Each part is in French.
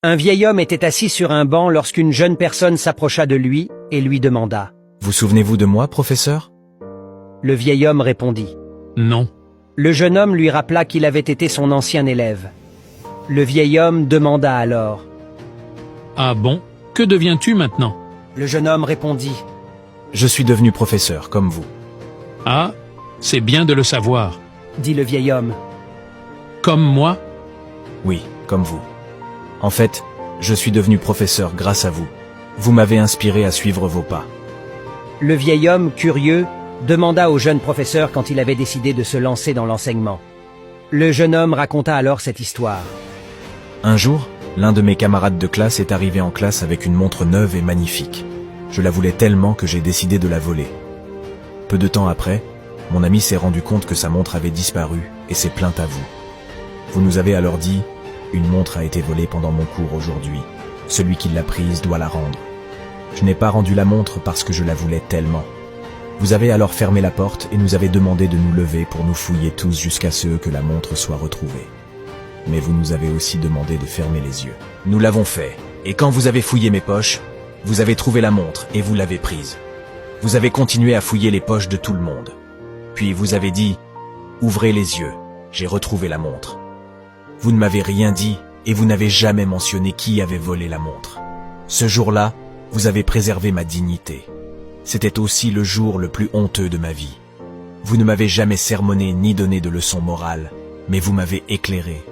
Un vieil homme était assis sur un banc lorsqu'une jeune personne s'approcha de lui et lui demanda. Vous souvenez-vous de moi, professeur? Le vieil homme répondit. Non. Le jeune homme lui rappela qu'il avait été son ancien élève. Le vieil homme demanda alors. Ah bon? Que deviens-tu maintenant? Le jeune homme répondit. Je suis devenu professeur, comme vous. Ah, c'est bien de le savoir. Dit le vieil homme. Comme moi? Oui, comme vous. En fait, je suis devenu professeur grâce à vous. Vous m'avez inspiré à suivre vos pas. Le vieil homme, curieux, demanda au jeune professeur quand il avait décidé de se lancer dans l'enseignement. Le jeune homme raconta alors cette histoire. Un jour, l'un de mes camarades de classe est arrivé en classe avec une montre neuve et magnifique. Je la voulais tellement que j'ai décidé de la voler. Peu de temps après, mon ami s'est rendu compte que sa montre avait disparu et s'est plaint à vous. Vous nous avez alors dit « Une montre a été volée pendant mon cours aujourd'hui. Celui qui l'a prise doit la rendre. » Je n'ai pas rendu la montre parce que je la voulais tellement. Vous avez alors fermé la porte et nous avez demandé de nous lever pour nous fouiller tous jusqu'à ce que la montre soit retrouvée. Mais vous nous avez aussi demandé de fermer les yeux. Nous l'avons fait, et quand vous avez fouillé mes poches, vous avez trouvé la montre et vous l'avez prise. Vous avez continué à fouiller les poches de tout le monde. Puis vous avez dit « Ouvrez les yeux, j'ai retrouvé la montre ». Vous ne m'avez rien dit et vous n'avez jamais mentionné qui avait volé la montre. Ce jour-là, vous avez préservé ma dignité. C'était aussi le jour le plus honteux de ma vie. Vous ne m'avez jamais sermonné ni donné de leçons morales, mais vous m'avez éclairé.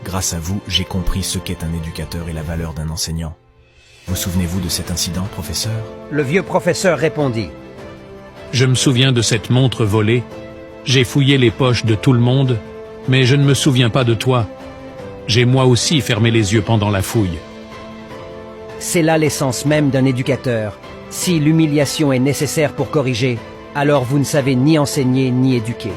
Grâce à vous, j'ai compris ce qu'est un éducateur et la valeur d'un enseignant. Vous souvenez-vous de cet incident, professeur? Le vieux professeur répondit. Je me souviens de cette montre volée. J'ai fouillé les poches de tout le monde, mais je ne me souviens pas de toi. J'ai moi aussi fermé les yeux pendant la fouille. C'est là l'essence même d'un éducateur. Si l'humiliation est nécessaire pour corriger, alors vous ne savez ni enseigner ni éduquer.